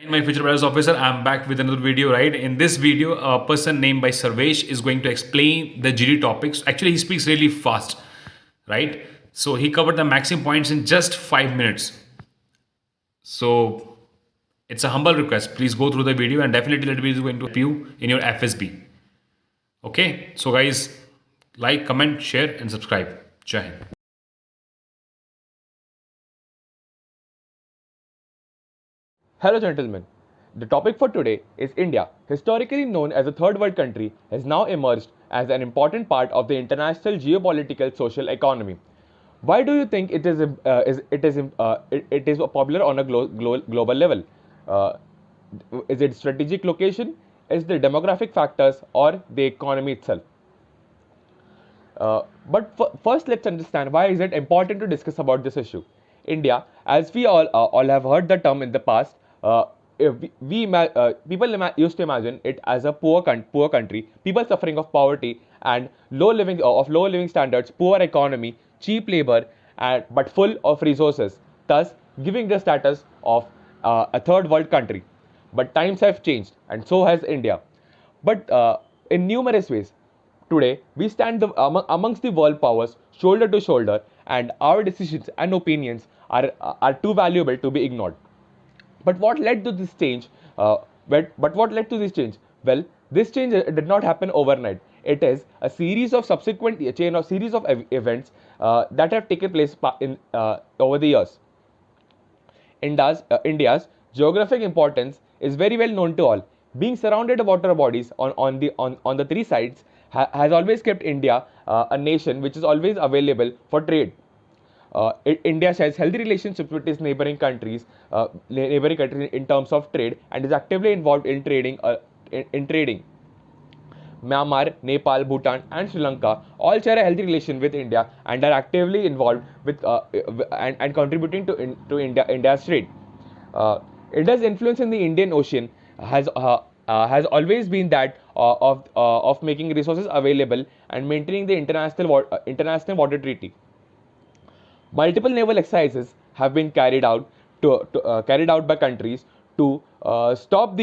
My future brothers officer, I'm back with another video, right? In this video, a person named by Sarvesh is going to explain the GD topics. Actually, he speaks really fast, right? So he covered the maximum points in just 5 minutes. So it's a humble request. Please go through the video and definitely that video is going to help you in your FSB. Okay, so guys, like, comment, share, and subscribe. Jai Hind. Hello, gentlemen. The topic for today is India, historically known as a third world country, has now emerged as an important part of the international geopolitical social economy. Why do you think it is popular on a global level? Uh, is it strategic location? Is the demographic factors or the economy itself? First, let's understand why is it important to discuss about this issue. India, as we all have heard the term in the past, people used to imagine it as a poor country, people suffering of poverty and low living standards, poor economy, cheap labor, and but full of resources, thus giving the status of a third world country. But times have changed, and so has India. But in numerous ways, today, we stand amongst the world powers shoulder to shoulder, and our decisions and opinions are too valuable to be ignored. But what led to this change? But what led to this change? Well, this change did not happen overnight. It is a series of subsequent chain of series of events that have taken place over the years. India's geographic importance is very well known to all. Being surrounded by water bodies on the three sides has always kept India a nation which is always available for trade. India shares healthy relationships with its neighboring countries in terms of trade, and is actively involved in trading. Myanmar, Nepal, Bhutan, and Sri Lanka all share a healthy relation with India and are actively involved and contributing to India's trade. India's influence in the Indian Ocean has always been that of making resources available and maintaining the international water treaty. Multiple naval exercises have been carried out by countries to stop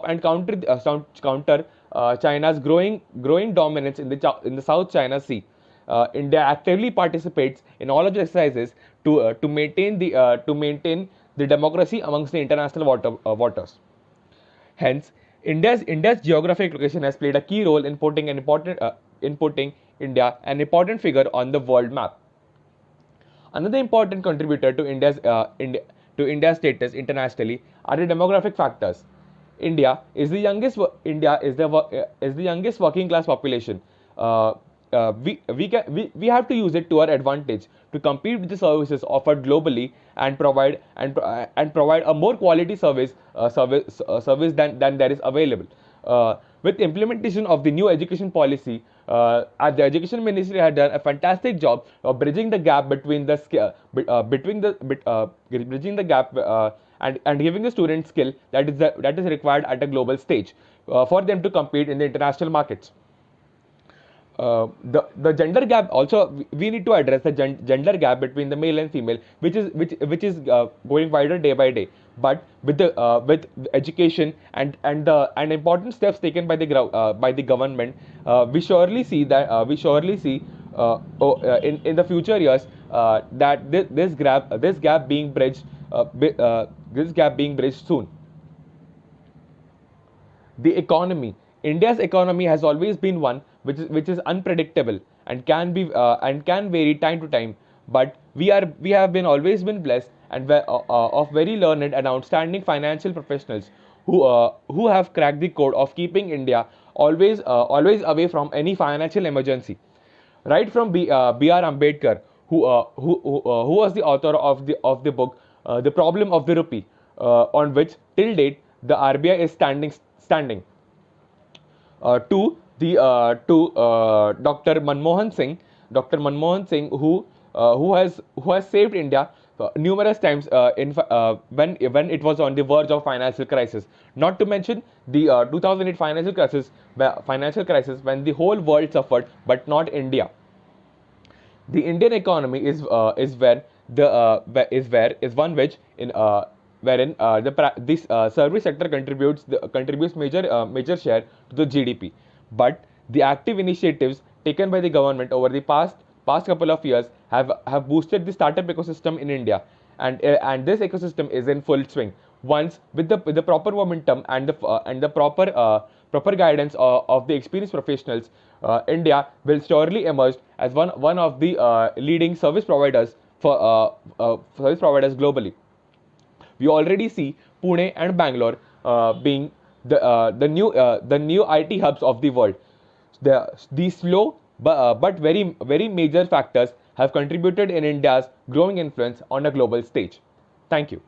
and counter China's growing dominance in the South China Sea. India actively participates in all of the exercises to maintain the democracy amongst the international waters. Hence, India's geographic location has played a key role in putting India an important figure on the world map. Another important contributor to India's status internationally are the demographic factors. India is the youngest working class population. We have to use it to our advantage to compete with the services offered globally and provide a more quality service than there is available. With implementation of the new education policy, the education ministry had done a fantastic job of bridging the gap bridging the gap and giving the students skill that is required at a global stage for them to compete in the international markets. The gender gap also, we need to address the gender gap between the male and female, which is going wider day by day. But with education and important steps taken by the government, we surely see in the future years that this gap being bridged soon. The economy. India's economy has always been one which is unpredictable and can vary time to time. But we have been always been blessed of very learned and outstanding financial professionals who have cracked the code of keeping India always away from any financial emergency. Right from B.R. Ambedkar, who was the author of the book The Problem of the Rupee, on which till date the RBI is standing. To Dr. Manmohan Singh, who has saved India numerous times when it was on the verge of financial crisis. Not to mention the 2008 financial crisis when the whole world suffered, but not India. The Indian economy is one which wherein this service sector contributes major share to the GDP. But the active initiatives taken by the government over the past couple of years have boosted the startup ecosystem in India, and this ecosystem is in full swing. Once with the proper momentum and the proper guidance of the experienced professionals, India will surely emerge as one of the leading service providers service providers globally. We already see Pune and Bangalore being the new IT hubs of the world. These slow but very major factors have contributed in India's growing influence on a global stage. Thank you.